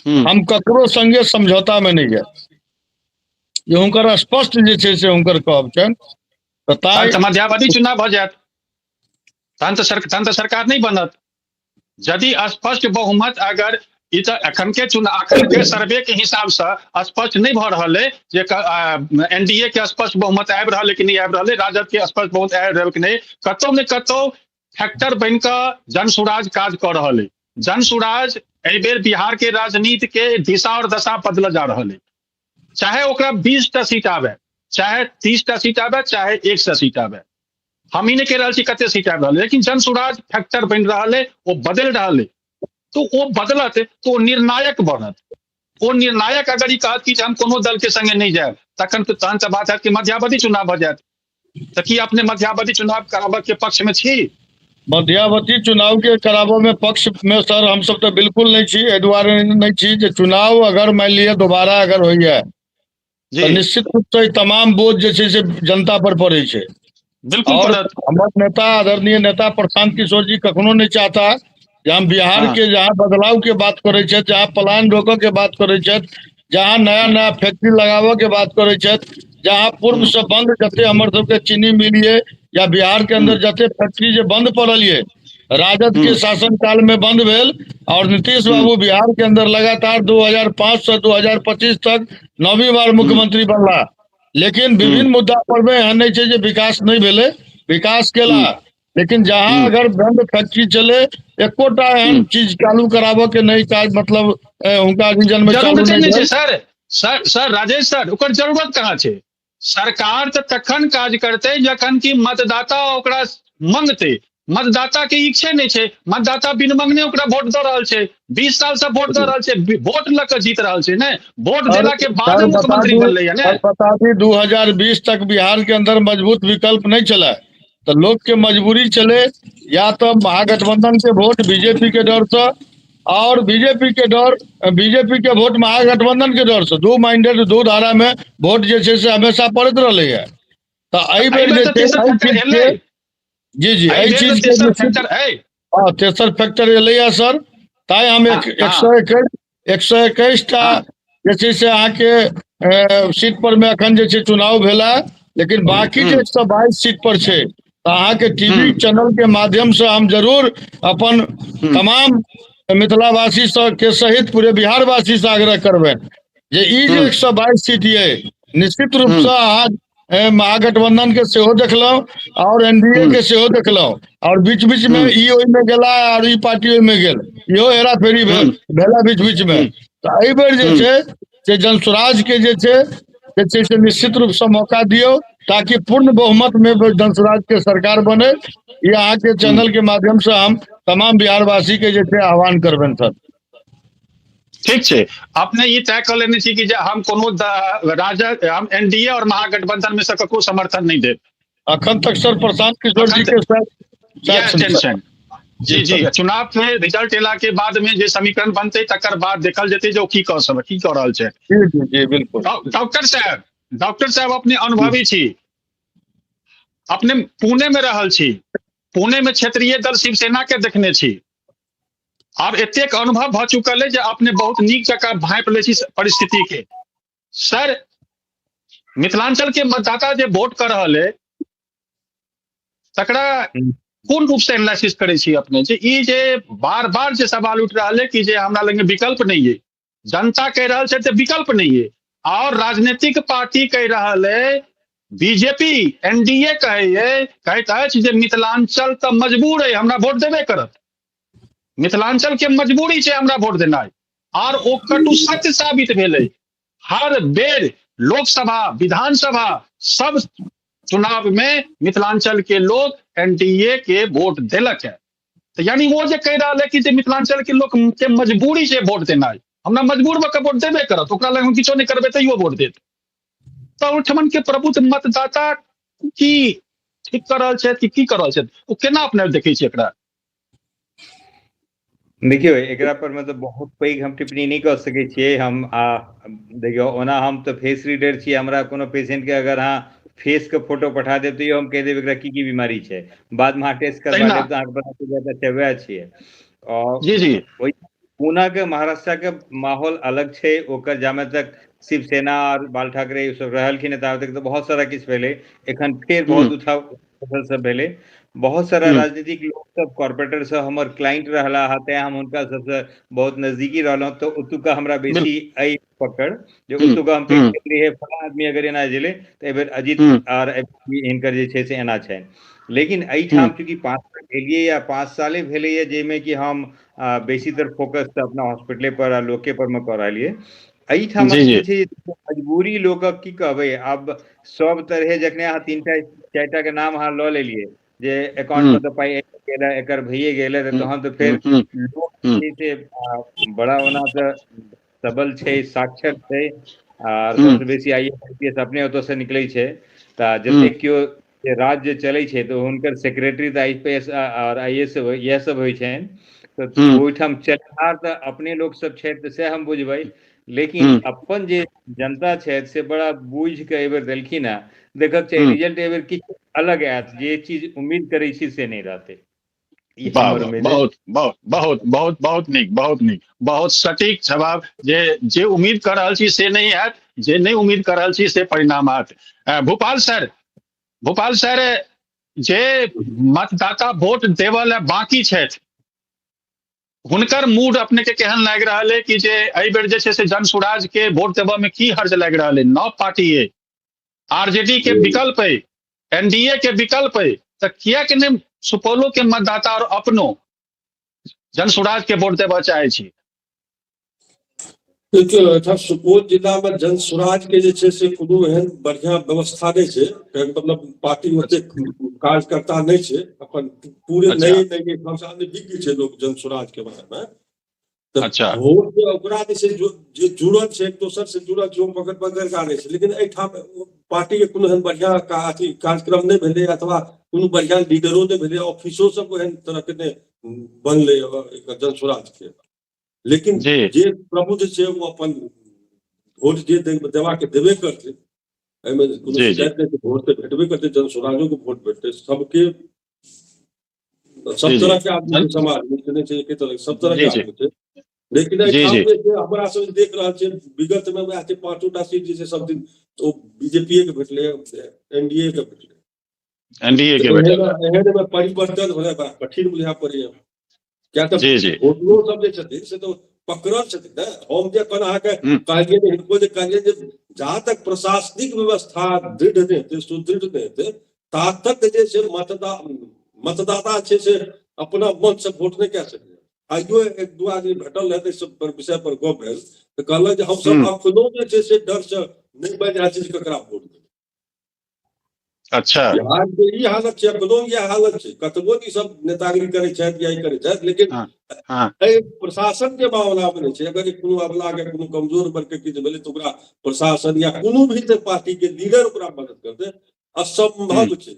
हम ककरो संगे समझौता में नहीं गए। ये हुनकर स्पष्ट जे छै से हुनकर कहब छन। मध्यावधि चुनाव भ जायत तहन तो सरकार नहीं बनत। यदि स्पष्ट बहुमत अगर अखन के चुनाव अखन के सर्वे के हिसाब से स्पष्ट नहीं भ रहा है जे एनडीए के स्पष्ट बहुमत आबि रहा है कि नहीं आबि रहा है, राजद के स्पष्ट बहुमत आबि रहा है कि नहीं, कतौ ने कतौ फैक्टर बन के जनसुराज काज कर रहा है। जनसुराज एहि बेर बिहार के राजनीति के दिशा और दशा बदल जा रहा है। चाहे ओकरा 20टा सीट आवे, चाहे 30टा सीट आवे, चाहे 100 सीट आवे, हम ही नहीं कह रहा छी कते सीट आबि रहा है, लेकिन जनसुराज फैक्टर बन रहा है, वो बदल रहा है। तो वो बदलत तो निर्णायक बनत। वो निर्णायक अगर ई कहत कि हम कोनो दल के संगे नहीं जाए, तखन तो बात है कि मध्यावधि चुनाव भ जायत। तो कि अपने मध्यावधि चुनाव कराबऽ के पक्ष में छी? मध्यावधि चुनाव के कराबो में पक्ष में सर हम सब तो बिल्कुल नहीं छी। एहि दुआरे नहीं छी जे चुनाव अगर मान लिया दोबारा अगर हो जाए तो निश्चित रूप से तमाम बोझ जे छै से जनता पर पड़े छै। बिल्कुल। हमारे नेता आदरणीय नेता प्रशांत किशोर जी कखनो नहीं चाहता कि हम बिहार के जहाँ बदलाव के बात करे छे, जहाँ पलायन रोकऽ के बात करे छे, जहाँ नया नया फैक्ट्री लगाबऽ के बात करे छे, जहाँ पूर्व से बंद जते हमर सबके चीनी मिल ये या बिहार के अंदर जते फैक्ट्री जे बंद पड़ल ये राजद के शासन काल में बंद भेल और नीतीश बाबू बिहार के अंदर लगातार 2005 से 2025 तक 9वीं बार मुख्यमंत्री बनला, लेकिन विभिन्न मुद्दा पर में एहन नहीं छै जे विकास नहीं भेले, विकास केला, लेकिन जहाँ अगर बंद फैक्ट्री चले एकोटा एहन चीज चालू कराबो के नहीं काज मतलब उनका रीजन में चालू नहीं छै। सर राजेश सर, ओकर जरूरत कहाँ छै? सरकार तो तखन काज करते जखन की मतदाता ओकरा मांगते। मतदाता के इच्छे नहीं छै, मतदाता बिन मांगने ओकरा वोट दे रहल छै, 20 साल से वोट दे रहल छै, वोट ल के जीत रहल छै ने, वोट देला के बाद मुख्यमंत्री बनले है ने। बता दी 2020 तक बिहार के अंदर मजबूत विकल्प नहीं चला, तो लोग के मजबूरी चले या तो महागठबंधन के वोट बीजेपी के डर से और बीजेपी के वोट महागठबंधन के डर से, दो माइंडेड दो धारा में वोट जे छै से हमेशा पड़त रहे है। तो एहि बेर जी एहि चीज के तेसर फैक्टर एलैया सर, ताई हम 121टा जे छै से अहाँ के सीट पर में अखन जे छै चुनाव भेला, लेकिन बाकी जे 122 सीट पर छै तो अहाँ के टीवी चैनल के माध्यम से हम जरूर अपन तमाम मिथिलावासी के सहित पूरे बिहार वासी से आग्रह करबे जे ई जे 122 सीट ये निश्चित रूप से अहाँ महागठबंधन के सेहो देखलौ और एनडीए के सेहो देखलौ और बीच बीच में ई ओहि में गेला और ई पार्टी ओहि में गेल, इहो हेरा फेरी भेला बीच बीच में। तो एहि बेर जे छै से जनसुराज के जे छै से निश्चित रूप से मौका दियो ताकि पूर्ण बहुमत में जनसुराज के सरकार बने। ये अहाँ के चैनल के माध्यम से हम तमाम बिहारवासी के जे छै आह्वान करबेन सर। ठीक है, आपने ये तय कर लेने कि हम कोनो राजद हम एनडीए और महागठबंधन में से ककरो समर्थन नहीं दे। अखन तक सर प्रशांत किशोर जी के साथ जी चुनाव के रिजल्ट एला के बाद में जे समीकरण बनते तकर बाद देखल जेते जो की कह रहल छै। जी बिल्कुल। डॉक्टर साहब डॉक्टर साहब अपने अनुभवी छी, अपने पुणे में रहल छी, पुणे में क्षेत्रीय दल शिवसेना के देखने छी, आब एतेक अनुभव भ चुकल है जे अपने बहुत नीक जकाँ भाँपि लै छी परिस्थिति के। सर, मिथिलांचल के मतदाता जे वोट कर रहल है तकरा कोन रूप से एनालिसिस करे छी अपने, जे ई जे बार बार जे सवाल उठ रहा है कि जे हमरा लगे विकल्प नहीं है, जनता कह रहा है विकल्प नहीं है, और राजनीतिक पार्टी कह रहा है, बीजेपी एनडीए कहता है जे मिथिलांचल तो मजबूर है हमरा वोट देबे करत, मिथिलांचल के मजबूरी छै हमरा वोट देनाइ, और ओ कटु सत्य साबित भेलै। हर बेर लोकसभा विधानसभा सब चुनाव में मिथिलांचल के लोग एनडीए के वोट देलक है। तो यानी वो जे कह रहा है कि जे मिथिलांचल के लोग के मजबूरी से वोट देनाइ, हमरा मजबूर भऽ कऽ वोट देबे करत, ओकरा लग हम किछो नहीं करबै तैयो वोट देत। तो ओहिठमन के प्रबुद्ध मतदाता की ठीक कर रहल छथि कि की कर रहल छथि, ओ केना अपने देखै छी एकरा? देखियो एकरा पर मतलब बहुत पैघ हम टिप्पणी नहीं कर सके छियै। हम देखियो ओना हम तो फेस रीडर छी, हमरा कोनो पेशेंट के अगर हाँ फेस के फोटो पठा देब तो हम कह देब एकरा की बीमारी छै, बाद में टेस्ट करवा लेब तो अहाँके पता चल जाएत वएह छियै। और जी जी पुणे के महाराष्ट्र के माहौल अलग छै, ओकर जामे तक शिवसेना और बाल ठाकरे सब रहलखिन ताबे तक तो बहुत सारा किछु भेलै, एखन फेर बहुत उठाव सब भेलै, बहुत सारा राजनीतिक लोग सब कॉर्पोरेटर सब हमर क्लाइंट रहला हते, हम उनका सबसे बहुत नजदीकी रहलहुं, तो ओतुका हमरा बेसी आई पकड़ जे ओतुका हम देख लिए फला आदमी अगर एना जिले तो एबर अजीत और इनकर जे छै से एना छै। लेकिन एहिठाम चूंकि 5 साल भेलिए या 5 साले भेलै जेमे कि हम बेसीतर फोकस अपना हॉस्पिटले पर आ लोके पर में कर रहलिए। एहिठाम की छै मजबूरी लोकक की कहबै, अब सब तरहे जखने अहाँ 3टा 4टा के नाम अहाँ लऽ लेलिए जे अकाउंट में तो पाई गेलै, एकर भइए गेलै, तहन तो फिर लोक छै से बड़ा ओना तऽ सबल छै, साक्षर छै, और सबसे बेसी आईएएस अपने ओतऽ से निकलै छै, तऽ जतेक केओ राज्य चलै छै तो हुनकर सेक्रेटरी तऽ आईपीएस और आईएएस इएह सब होइ छनि, तऽ ओहिठाम चलनिहार तऽ अपने लोक सब छथि तऽ से हम बुझबै, लेकिन अपन जे जनता छथि से बड़ा बूझ के एहि बेर देलखिन है। देखक चाहिए रिजल्ट एहि बेर किछु अलग आयत, जे चीज उम्मीद करै छी से नहीं रहतै। बहुत बहुत बहुत बहुत बहुत नीक, बहुत नीक, बहुत सटीक जवाब। जे उम्मीद कर रहल छी से नहीं हैत, जे नहीं उम्मीद कर रहल छी से परिणाम हैत। भूपाल सर जे मतदाता वोट देवऽ ले बाकी छथि हुनकर मूड अपने के केहन लागि रहल है कि जे एहि बेर जे छै से जन स्वराज के वोट देवऽ में की हर्ज लागि रहल है? 9 पार्टी है, आरजेडी के विकल्प है, एनडीए के विकल्प है, तो किया के नहीं सुपौलो के मतदाता और अपनो जन स्वराज के वोट देवऽ चाहे छी? देखियो सुपौल जिला में जन स्वराज के जे छै से कोनो एहन बढ़िया व्यवस्था नहीं छै, मतलब पार्टी ओते कार्यकर्ता नहीं छै, अपन पूरे नए विज्ञ छै लोग जन स्वराज के बारे में। अच्छा, वोट ओकरा जे जुड़ल छै एक दोसर से जुड़ल छै, पकड़ पकड़ का छै, लेकिन एहिठाम पार्टी के कोनो एहन बढ़िया अथी कार्यक्रम नहीं भेलै, अथवा कोनो बढ़िया लीडरो नहीं भेलै, ऑफिसो सब एहन तरह के नहीं बनलै जन स्वराज के। लेकिन जे प्रबुद्ध छै वो अपन वोट जे देवा के देबे करते, एहिमे कोनो शिकायत नहीं, वोट तो भेटबे करते, जन स्वराजो को वोट भेटते, सबके सब तरह के आदमी समाज में छै, एक तरह सब तरह के आदमी छै। लेकिन हमरा सब देख रहल छै विगत में वएह 5टा सीट जे छै सब दिन तो बीजेपी के भेटले, एनडीए के भेटले, एनडीए के भेटले, एहन में परिवर्तन होना बड़ा कठिन बुझा पड़ैया। क्या तो वोटरो सब जे छथिन से तो पकड़ल छथिन ना, हम जे अपन अहाँ के कहलिए हिनको जे कहलिए जे जहाँ तक प्रशासनिक व्यवस्था दृढ़ नहीं हेतै, सुदृढ़ नहीं हेतै, ता तक जे छै मतदाता छै से अपना मन से वोट नहीं कह सकते। आइयो 1-2 आदमी भेटल रहते सब विषय पर गप भेल तऽ कहलक जे हम सब अखनो जे छै से डर से नहीं बाजि रहल छी ककरा वोट देबै। अच्छा, बिहार के ई हालत छै, अखनो ये हालत छै, कतबो की सब नेतागिरी करै छथि या ई करै छथि, लेकिन प्रशासन के मामला में नहीं छै। अगर कोनो अबला के कोनो कमजोर वर्ग के किछु भेलै तऽ ओकरा प्रशासन या कोनो भी पार्टी के लीडर ओकरा मदद करतै, असंभव छै।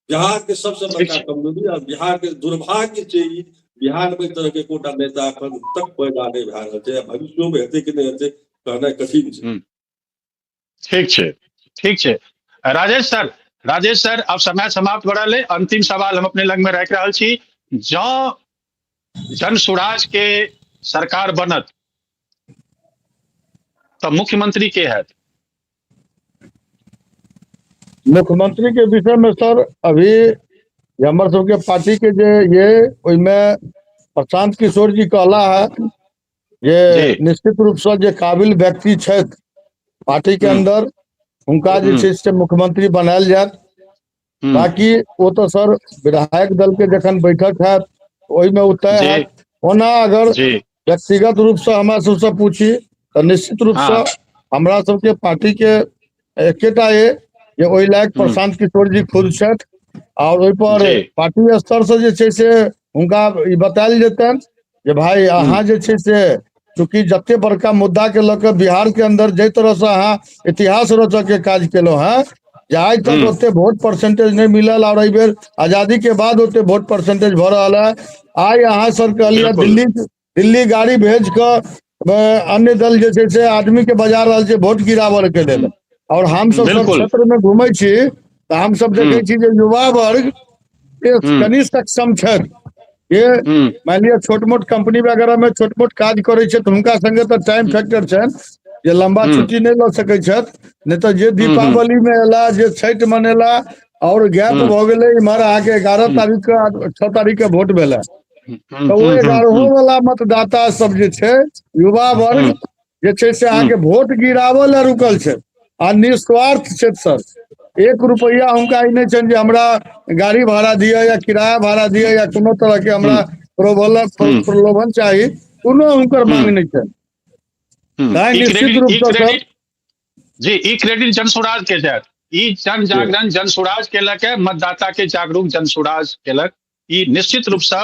बिहार के सबसे बड़का कमजोरी और बिहार के दुर्भाग्य छै, बिहार में तरह के कोटा नेता अखन तक पैदा नहीं भए रहल छै, भविष्य में हेतै कि नहीं हेतै कहना कठिन छै। ठीक छे राजेश सर अब समय समाप्त भ रहल है। अंतिम सवाल हम अपने लग में राख रहल छी। जँ जन सुराज के सरकार बनत तो मुख्यमंत्री के है? मुख्यमंत्री के विषय में सर अभी हमर सबके पार्टी के ये में प्रशांत किशोर जी कहला है ये निश्चित रूप से जे काबिल व्यक्ति छथि पार्टी के अंदर उनका से मुख्यमंत्री बनायल जाए। बाकी वो तो सर विधायक दल के जखन बैठक है वही में तय है। ओना अगर व्यक्तिगत रूप से हमरा सबसे पूछी तो निश्चित रूप से हमरा सबके पार्टी के एकेटा है ये ओहि लायक प्रशांत किशोर जी खुद छथि और ओहि पर पार्टी स्तर से जे छै से हुनका ई बतायल जेतन जे भाई अहाँ जे छै से चूंकि जते बड़का मुद्दा के लके बिहार के अंदर जे तरह से अहाँ इतिहास रचक के काज केलो है जे आज तक ओते वोट परसेंटेज नहीं मिलल और बेर आजादी के बाद ओते वोट परसेंटेज भ रहा है। आज अहाँ सर कहलिए दिल्ली गाड़ी भेज के अन्य दल जे छै से आदमी के बजा रहल छै वोट गिरावल के लेल और हम सब क्षेत्र में घूमे छी तो हम सब देखे छी जे युवा वर्ग कनि सक्षम छै। ये मान लिया छोट मोट कंपनी वगैरह में छोट मोट काज करे छै तो उनका संगे तो टाइम फैक्टर छै जे लंबा छुट्टी नहीं ल सके छथि। नहीं तो जे दीपावली में एला जे छठ मनेला और गैप भ गेले इमहर आके 11 तारीख के 6 तारीख के वोट भेला तो वो 11 वाला मतदाता सब जे छै युवा वर्ग जे छै से आके वोट गिरावल रुकल छै आ निस्वार्थ छै सर। 1 रुपया उनका ही नहीं छन जे हमरा गाड़ी भाड़ा दिया या किराया भाड़ा दिया या कोनो तरह के हमरा प्रलोभन चाहिए कोनो उनकर मांग नहीं छन। निश्चित रूप से जी ई क्रेडिट जन स्वराज के तहत ई जन जागरण जन स्वराज केलक है मतदाता के जागरूक जन स्वराज केलक ई निश्चित रूप से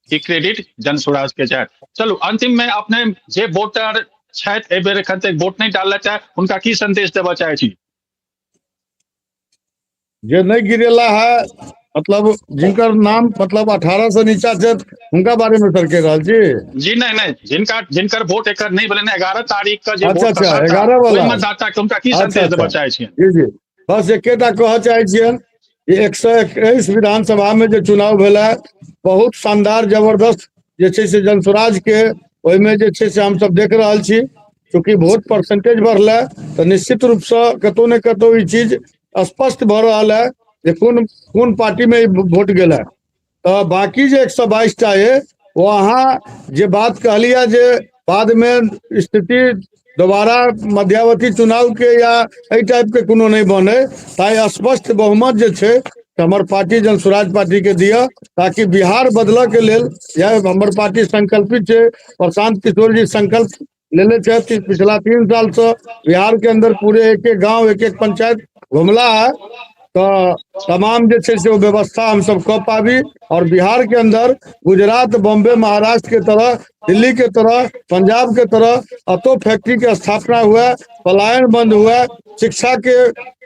ई क्रेडिट जन स्वराज के तहत। चलू अंतिम में अपने जे वोटर छथि एहि बेर एखन तक वोट नहीं डालल है उनका की संदेश देबऽ चाहे छी? जे नहीं गिरेला है मतलब जिनकर नाम मतलब 18 से नीचा छै उनका बारे में सर कह रहा जी नहीं जिनकर वोट एकर नहीं भेलै 11 तारीख का जे अच्छा 11 वाला मतदाता के उनका की संदेश देबऽ चाहे छी? जी बस एकेटा कह चाहे छियन 121 विधानसभा में जो चुनाव भेला बहुत शानदार जबरदस्त जे छै से जन स्वराज के ओहि में जे छै से हम सब देख रहल छी। चूंकि वोट परसेंटेज बढ़ला तो निश्चित रूप से कतौ न कतौ ई चीज स्पष्ट भ रहा है जे कौन पार्टी में वोट गेला। तो बाकी जे 122 टा है वहाँ जे बात कहलिया जे बाद में स्थिति दोबारा मध्यावधि चुनाव के या एहि टाइप के कोनो नहीं बने ताई स्पष्ट बहुमत जे छै हमर पार्टी जन स्वराज पार्टी के दिया ताकि बिहार बदल के लेल यह हमर पार्टी संकल्पित है। प्रशांत किशोर जी संकल्प लेने थे पिछला 3 साल से बिहार के अंदर पूरे एक गांव एक पंचायत घुमला है तो तमाम जे छै से वो व्यवस्था हम सब कर पाबी और बिहार के अंदर गुजरात बॉम्बे महाराष्ट्र के तरह दिल्ली के तरह पंजाब के तरह अतो फैक्ट्री के स्थापना हुआ पलायन बंद हुआ शिक्षा के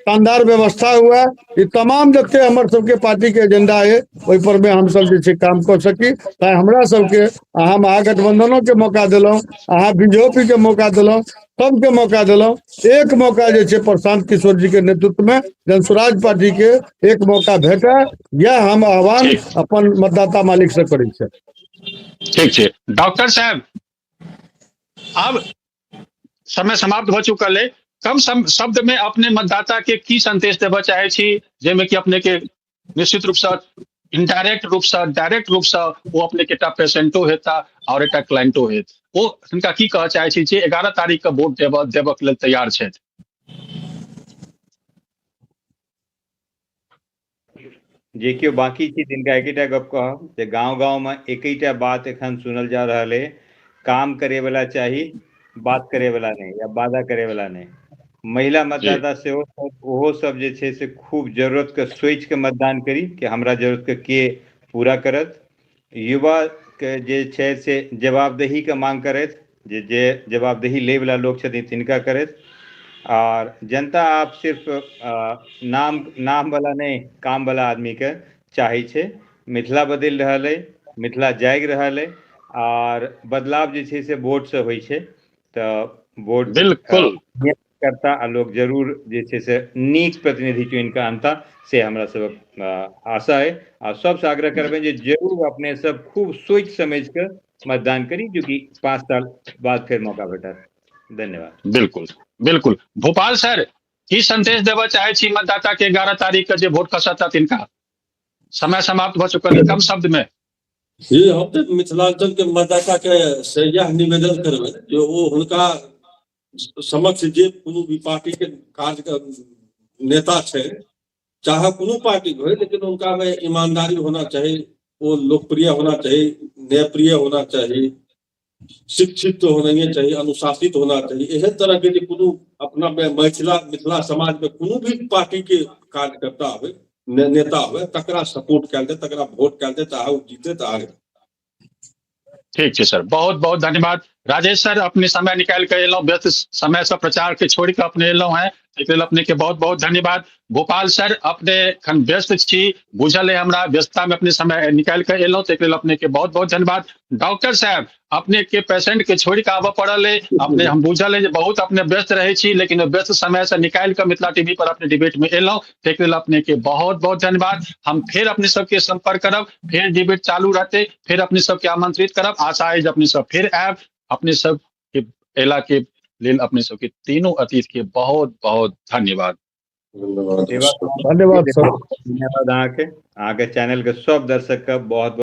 शानदार व्यवस्था हुआ ये तमाम जते हमर सबके पार्टी के एजेंडा है वही पर में हम सब जे काम कर सकी ताकि हमरा सबके अहाँ महागठबंधनों के मौका दिलों अहाँ बीजेपी के मौका दिलों सबके मौका दिलों एक मौका जे छै प्रशांत किशोर जी के नेतृत्व में जन स्वराज पार्टी के एक मौका भेटा यह हम आह्वान अपन मतदाता मालिक से करै छै। ठीक है डॉक्टर साहब अब समय समाप्त हो चुकल है कम शब्द में अपने मतदाता के की संदेश देबऽ चाहे छी जेमे कि अपने के निश्चित रूप से इनडायरेक्ट रूप से डायरेक्ट रूप से वो अपने के एकटा पेशेंटो हेता और एकटा क्लाइंटो हेत वो हुनका की कहऽ चाहे छी जे 11 तारीख के वोट देबऽ के लेल तैयार छै? जे केओ बाकी छी तिनका एकेटा गप कहब जे गाँव में एकटा बात एखन सुनल जा रहा है काम करे वाला चाहिए बात करे वाला नहीं या वादा करे वाला नहीं। महिला मतदाता से ओहो सब जे छै से खूब जरूरत के सोच के मतदान करी कि हमरा जरूरत के पूरा करत। युवा के जे छै से जवाबदेही के मांग करत जे जवाबदेही ले वाला लोग छथिन तिनका करत और जनता आप सिर्फ नाम वाला नहीं काम वाला आदमी के चाहे छे। मिथिला बदल रहा है मिथिला जाग रहा है और बदलाव जे छै से वोट से होई छे तो वोट बिल्कुल करता आ लोग जरूर जे छै से नीक प्रतिनिधि चुनि कऽ आनता से हमरा सबक आशा है। आ सबसे आग्रह करबे जे जरूर अपने सब खूब सोच समझ के मतदान करी, क्योंकि 5 साल बाद फिर मौका भेटत। धन्यवाद। बिल्कुल बिल्कुल। भोपाल सर की संदेश देबऽ चाहे छी मतदाता के 11 तारीख के जे वोट खसत तिनका? समय समाप्त भ चुकल है, कम शब्द में। जी, हम तो मिथिलांचल के मतदाता के से यह निवेदन करबे जो वो हुनका समक्ष जे कोनो भी पार्टी के कार्य के नेता छै, चाहे कोनो पार्टी हो, लेकिन उनका में ईमानदारी होना चाहिए, वो लोकप्रिय होना चाहिए, न्यायप्रिय होना चाहिए, शिक्षित होना चाहिए, अनुशासित होना चाहिए। एहन तरह के कोनो अपना में मिथिला समाज में कोनो भी पार्टी के कार्यकर्ता हो, नेता हो, तकरा सपोर्ट कल दे, तकरा वोट कल दे, चाहे वो जीते चाहे। ठीक है सर, बहुत बहुत धन्यवाद। राजेश सर अपने समय निकाल के एलौ, व्यस्त समय से प्रचार के छोड़ के अपने एलौ है, अपने के बहुत बहुत धन्यवाद। गोपाल सर अपने खन व्यस्त छी, बुझल है हमरा, व्यस्तता में अपने समय निकाल के एलौ, अपने के बहुत बहुत धन्यवाद। डॉक्टर साहब अपने के पेशेंट के छोड़ के आबऽ पड़ल है, अपने हम बुझल है बहुत अपने व्यस्त रहे छी, लेकिन व्यस्त समय से निकाल के मिथिला टीवी पर अपने डिबेट में एलौ, अपने के बहुत बहुत धन्यवाद। हम फिर अपने सबके संपर्क करब, फिर डिबेट चालू रहते, फिर अपने सबके आमंत्रित करब। आशा है अपने सब फिर आयब। अपने सब के एला के लेल अपने सबके तीनों अतिथि के बहुत बहुत धन्यवाद। धन्यवाद सर। धन्यवाद। आगे चैनल के सब दर्शक का बहुत